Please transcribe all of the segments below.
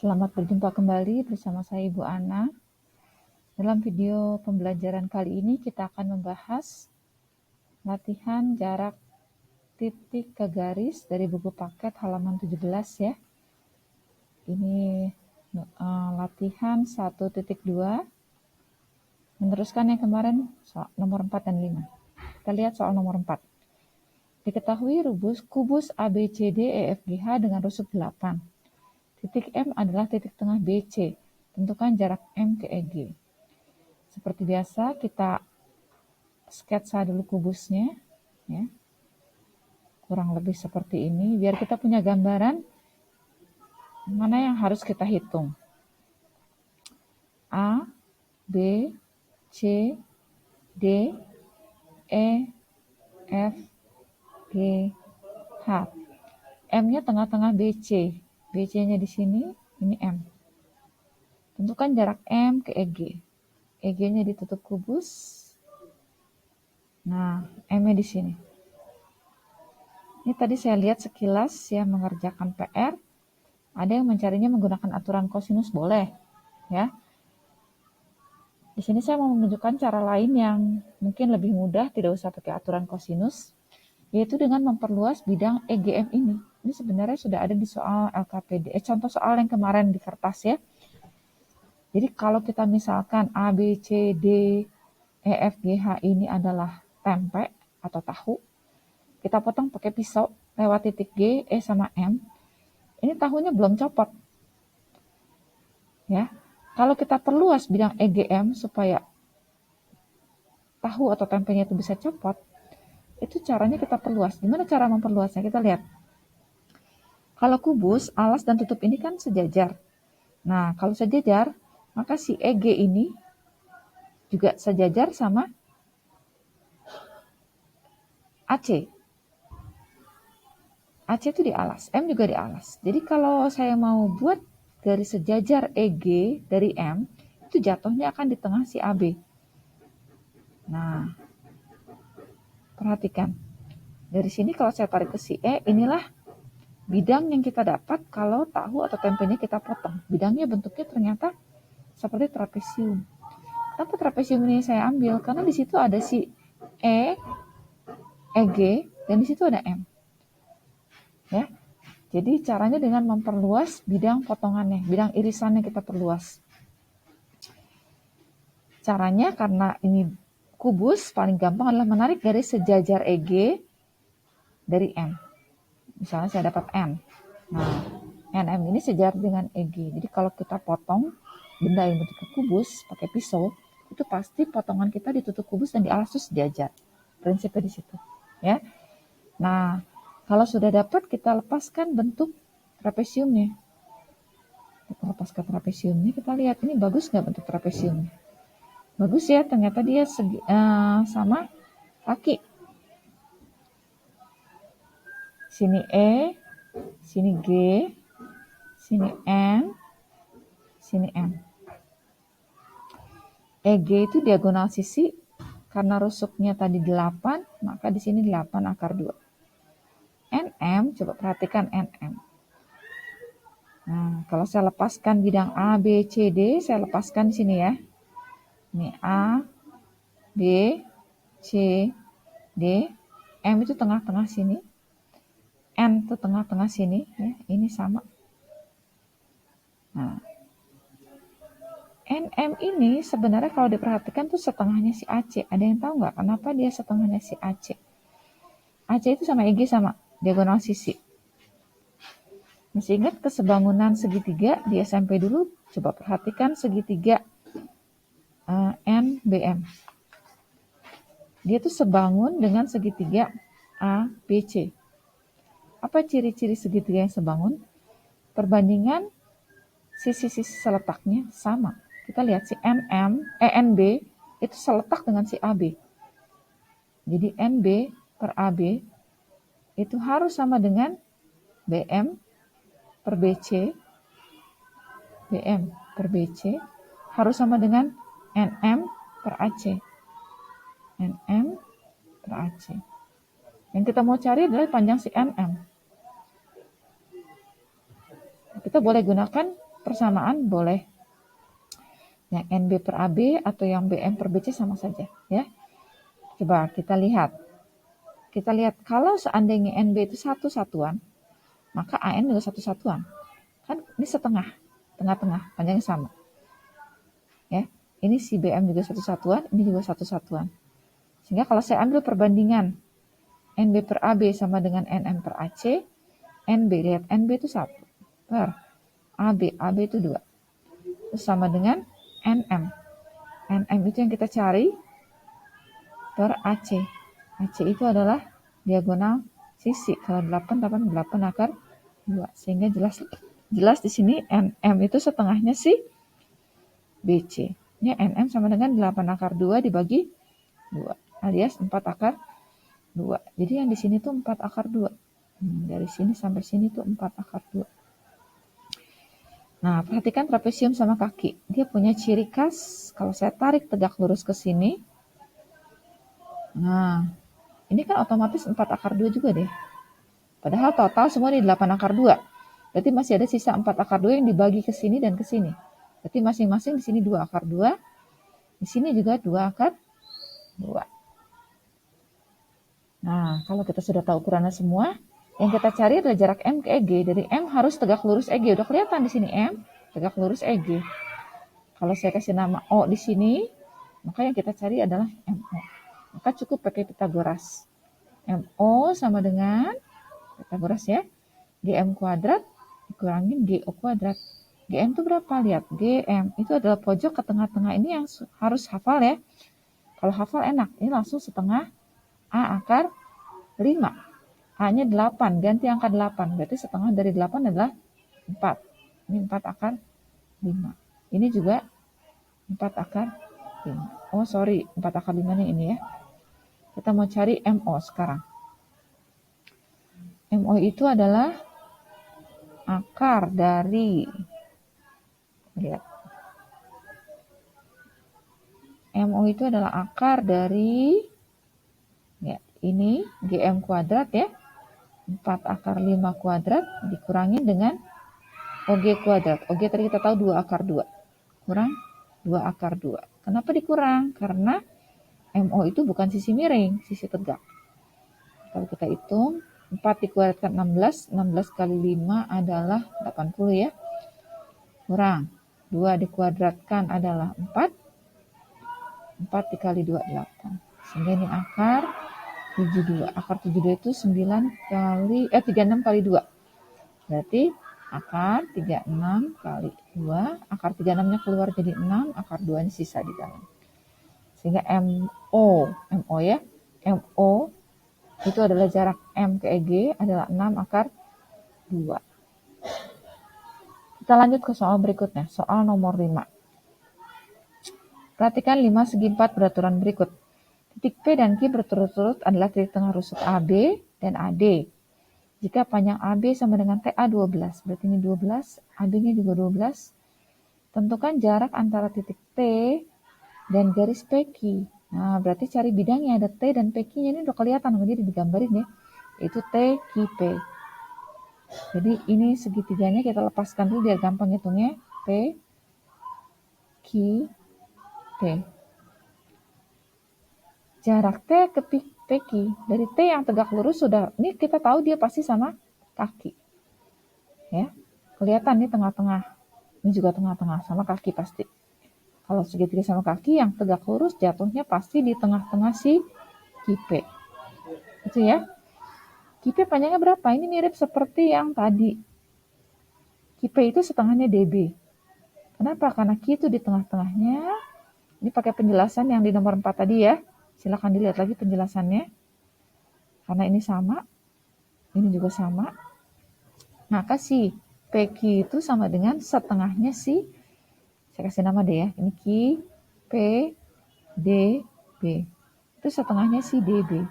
Selamat berjumpa kembali bersama saya Ibu Ana. Dalam video pembelajaran kali ini kita akan membahas latihan jarak titik ke garis dari buku paket halaman 17 ya. Ini latihan 1.2. Meneruskan yang kemarin soal nomor 4 dan 5. Kita lihat soal nomor 4. Diketahui kubus ABCDEFGH dengan rusuk 8. Titik M adalah titik tengah BC. Tentukan jarak M ke EG. Seperti biasa, kita sketsa dulu kubusnya, ya. Kurang lebih seperti ini, biar kita punya gambaran mana yang harus kita hitung. A, B, C, D, E, F, G, H. M-nya tengah-tengah BC. BC-nya di sini, ini M. Tentukan jarak M ke EG. EG-nya ditutup kubus. Nah, M-nya di sini. Ini tadi saya lihat sekilas ya mengerjakan PR. Ada yang mencarinya menggunakan aturan kosinus, boleh ya. Di sini saya mau menunjukkan cara lain yang mungkin lebih mudah, tidak usah pakai aturan kosinus, yaitu dengan memperluas bidang EGM ini. Ini sebenarnya sudah ada di soal LKPD, contoh soal yang kemarin di kertas ya. Jadi kalau kita misalkan A, B, C, D, E, F, G, H ini adalah tempe atau tahu, kita potong pakai pisau lewat titik G, E sama M. Ini tahunya belum copot. Ya. Kalau kita perluas bidang EGM supaya tahu atau tempenya itu bisa copot, itu caranya kita perluas. Gimana cara memperluasnya? Kita lihat. Kalau kubus, alas dan tutup ini kan sejajar. Nah, kalau sejajar, maka si EG ini juga sejajar sama AC. AC itu di alas, M juga di alas. Jadi kalau saya mau buat garis sejajar EG dari M, itu jatuhnya akan di tengah si AB. Nah, perhatikan. Dari sini kalau saya tarik ke si E, inilah bidang yang kita dapat kalau tahu atau tempenya kita potong. Bidangnya bentuknya ternyata seperti trapesium. Kenapa trapesium ini saya ambil? Karena di situ ada si E, EG, dan di situ ada M. Ya, jadi caranya dengan memperluas bidang potongannya, bidang irisannya kita perluas. Caranya karena ini kubus, paling gampang adalah menarik garis sejajar EG dari M. Misalnya saya dapat N. Nah, NM ini sejajar dengan EG. Jadi kalau kita potong benda yang bentuknya kubus pakai pisau, itu pasti potongan kita ditutup kubus dan di alas itu sejajar. Prinsipnya di situ, ya. Nah, kalau sudah dapat, kita lepaskan bentuk trapesiumnya. Kita lepaskan trapesiumnya, kita lihat ini bagus nggak bentuk trapesiumnya. Bagus ya, ternyata dia sama kaki. Sini E, sini G, sini N, sini M. EG itu diagonal sisi, karena rusuknya tadi 8, maka di sini 8 akar 2. NM, coba perhatikan NM. Nah, kalau saya lepaskan bidang A, B, C, D, saya lepaskan di sini ya. Ini A, B, C, D, M itu tengah-tengah sini. N itu tengah-tengah sini. Ya, ini sama. Nah, NM ini sebenarnya kalau diperhatikan tuh setengahnya si AC. Ada yang tahu nggak kenapa dia setengahnya si AC? AC itu sama EG sama, diagonal sisi. Masih ingat kesebangunan segitiga di SMP dulu? Coba perhatikan segitiga NBM. Dia tuh sebangun dengan segitiga ABC. Apa ciri-ciri segitiga yang sebangun? Perbandingan sisi-sisi seletaknya sama. Kita lihat si NB itu seletak dengan si AB. Jadi NB per AB itu harus sama dengan BM per BC. BM per BC harus sama dengan NM per AC. NM per AC. Yang kita mau cari adalah panjang si NM. Kita boleh gunakan persamaan boleh yang NB per AB atau yang BM per BC sama saja ya. Coba kita lihat. Kita lihat kalau seandainya NB itu satu satuan, maka AN juga satu satuan. Kan ini setengah, tengah-tengah, panjangnya sama. Ya, ini si BM juga satu satuan, ini juga satu satuan. Sehingga kalau saya ambil perbandingan NB per AB sama dengan NM per AC, NB, lihat NB itu 1 per AB, AB itu 2. Terus sama dengan NM. NM itu yang kita cari per AC. AC itu adalah diagonal sisi. Kalau 8, 8 akar 2. Sehingga jelas di sini NM itu setengahnya si BC. Ini NM sama dengan 8 akar 2 dibagi 2. Alias 4 akar 2. Jadi yang di sini tuh 4 akar 2. Dari sini sampai sini tuh 4 akar 2. Nah, perhatikan trapesium sama kaki. Dia punya ciri khas, kalau saya tarik tegak lurus ke sini, nah, ini kan otomatis 4 akar 2 juga deh. Padahal total semua di 8 akar 2. Berarti masih ada sisa 4 akar 2 yang dibagi ke sini dan ke sini. Berarti masing-masing di sini 2 akar 2, di sini juga 2 akar 2. Nah, kalau kita sudah tahu ukurannya semua, yang kita cari adalah jarak M ke EG. Dari M harus tegak lurus EG. Udah kelihatan di sini M, tegak lurus EG. Kalau saya kasih nama O di sini, maka yang kita cari adalah MO. Maka cukup pakai Pitagoras. MO sama dengan Pitagoras ya. GM kuadrat dikurangin GO kuadrat. GM itu berapa? Lihat. GM itu adalah pojok ke tengah-tengah ini yang harus hafal ya. Kalau hafal enak. Ini langsung setengah A akar 5. A-nya 8, ganti angka 8. Berarti setengah dari 8 adalah 4. Ini 4 akar 5. Ini juga 4 akar 5. Oh sorry, 4 akar 5-nya ini ya. Kita mau cari MO sekarang. MO itu adalah akar dari, lihat. MO itu adalah akar dari, ya, ini GM kuadrat ya. 4 akar 5 kuadrat dikurangin dengan OG kuadrat. OG tadi kita tahu 2 akar 2. Kurang 2 akar 2. Kenapa dikurang? Karena MO itu bukan sisi miring, sisi tegak. Kalau kita hitung, 4 dikuadratkan 16, 16 kali 5 adalah 80 ya. Kurang 2 dikuadratkan adalah 4. 4 dikali 2, 8. Sehingga ini akar 72. Akar 72 itu 36 kali 2. Berarti akar 36 kali 2. Akar 36-nya keluar jadi 6. Akar 2-nya sisa di dalam. Sehingga MO ya. MO itu adalah jarak M ke EG adalah 6 akar 2. Kita lanjut ke soal berikutnya. Soal nomor 5. Perhatikan 5 segi 4 beraturan berikut. Titik P dan Q berturut-turut adalah titik tengah rusuk AB dan AD. Jika panjang AB sama dengan TA 12, berarti ini 12, AB-nya juga 12. Tentukan jarak antara titik T dan garis PQ. Nah, berarti cari bidangnya, ada T dan PQ-nya, ini udah kelihatan, jadi digambarin ya. Itu T, Q, P. Jadi ini segitiganya kita lepaskan dulu biar gampang hitungnya. P, Q, P. Jarak T ke PQ, dari T yang tegak lurus sudah, ini kita tahu dia pasti sama kaki. Ya, kelihatan nih tengah-tengah. Ini juga tengah-tengah, sama kaki pasti. Kalau segitiga sama kaki yang tegak lurus jatuhnya pasti di tengah-tengah si QP. Itu ya. QP panjangnya berapa? Ini mirip seperti yang tadi. QP itu setengahnya DB. Kenapa? Karena Q itu di tengah-tengahnya. Ini pakai penjelasan yang di nomor 4 tadi ya. Silakan dilihat lagi penjelasannya. Karena ini sama. Ini juga sama. Maka si PQ itu sama dengan setengahnya si, saya kasih nama deh ya. Ini Q, P, D, B. Itu setengahnya si DB.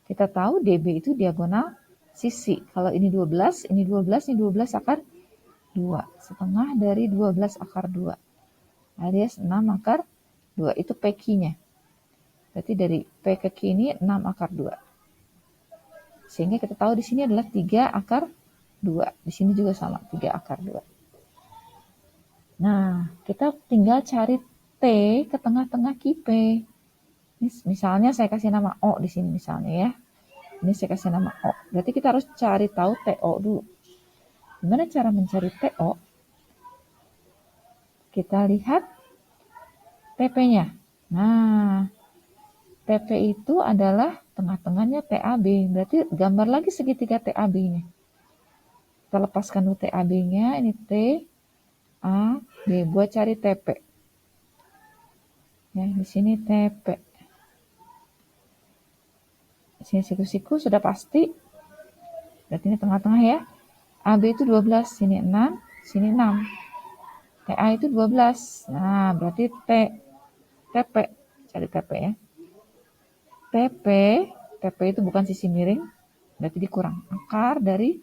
Kita tahu DB itu diagonal sisi. Kalau ini 12, ini 12, ini 12 akar 2. Setengah dari 12 akar 2. Alias 6 akar 2. Itu PQ-nya. Berarti dari P ke Q ini 6 akar 2. Sehingga kita tahu di sini adalah 3 akar 2. Di sini juga sama, 3 akar 2. Nah, kita tinggal cari T ke tengah-tengah KIP. Misalnya saya kasih nama O di sini misalnya ya. Ini saya kasih nama O. Berarti kita harus cari tahu TO dulu. Gimana cara mencari TO? Kita lihat TP-nya. Nah, TP itu adalah tengah-tengahnya TAB. Berarti gambar lagi segitiga TAB-nya. Kita lepaskan dulu TAB-nya. Ini T, A, B. Buat cari TP. Ya, di sini TP. Di sini siku-siku sudah pasti. Berarti ini tengah-tengah ya. AB itu 12, sini 6, sini 6. TA itu 12. Nah, berarti TP. Cari TP ya. TP itu bukan sisi miring, berarti dikurang. Akar dari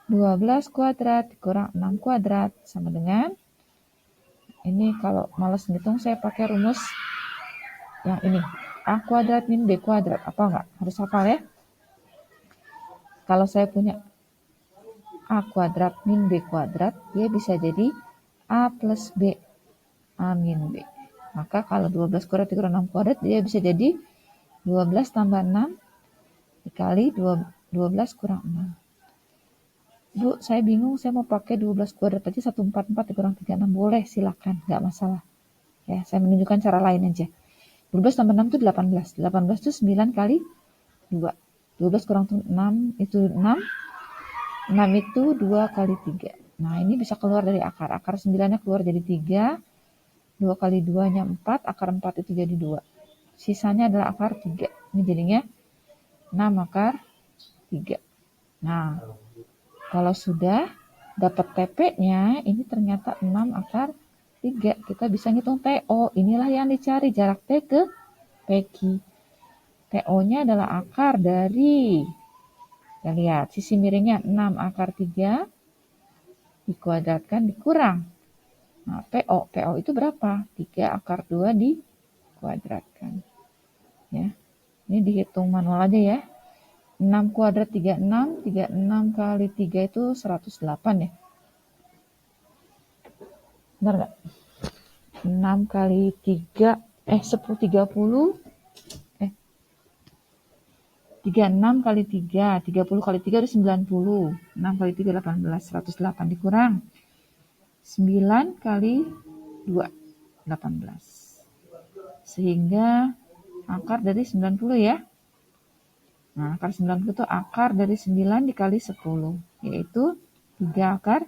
12 kuadrat dikurang 6 kuadrat sama dengan, ini kalau males ngitung saya pakai rumus yang ini. A kuadrat min B kuadrat. Apa enggak? Harus hafal ya. Kalau saya punya A kuadrat min B kuadrat, dia bisa jadi A plus B, A min B. Maka kalau 12 kuadrat dikurang 6 kuadrat, dia bisa jadi 12 tambah 6 dikali 12 kurang 6. Bu, saya bingung, saya mau pakai 12 kuadrat aja 144 dikurang 36. Boleh, silakan, nggak masalah. Ya, saya menunjukkan cara lain aja. 12 tambah 6 itu 18. 18 itu 9 kali 2. 12 kurang 6 itu 6. 6 itu 2 kali 3. Nah, ini bisa keluar dari akar. Akar 9-nya keluar jadi 3. 2 kali 2-nya 4. Akar 4 itu jadi 2. Sisanya adalah akar 3. Ini jadinya 6 akar 3. Nah, kalau sudah dapat TP-nya, ini ternyata 6 akar 3. Kita bisa ngitung TO. Inilah yang dicari, jarak T ke PQ. TO-nya adalah akar dari, ya lihat, sisi miringnya 6 akar 3 dikuadratkan dikurang. Nah, PO itu berapa? 3 akar 2 dikuadratkan. Ya. Ini dihitung manual aja ya. 6 kuadrat 36, 36 kali 3 itu 108 ya. Benar nggak? 6 kali 3, 10, 30, 36 kali 3, 30 kali 3 itu 90. 6 kali 3, 18, 108 dikurang. 9 kali 2, 18. Sehingga akar dari 90 ya. Nah, akar 90 itu akar dari 9 dikali 10, yaitu 3 akar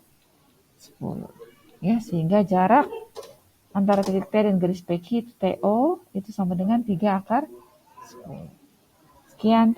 10. Ya, sehingga jarak antara titik T dan garis PQ itu TO itu sama dengan 3 akar 10. Sekian.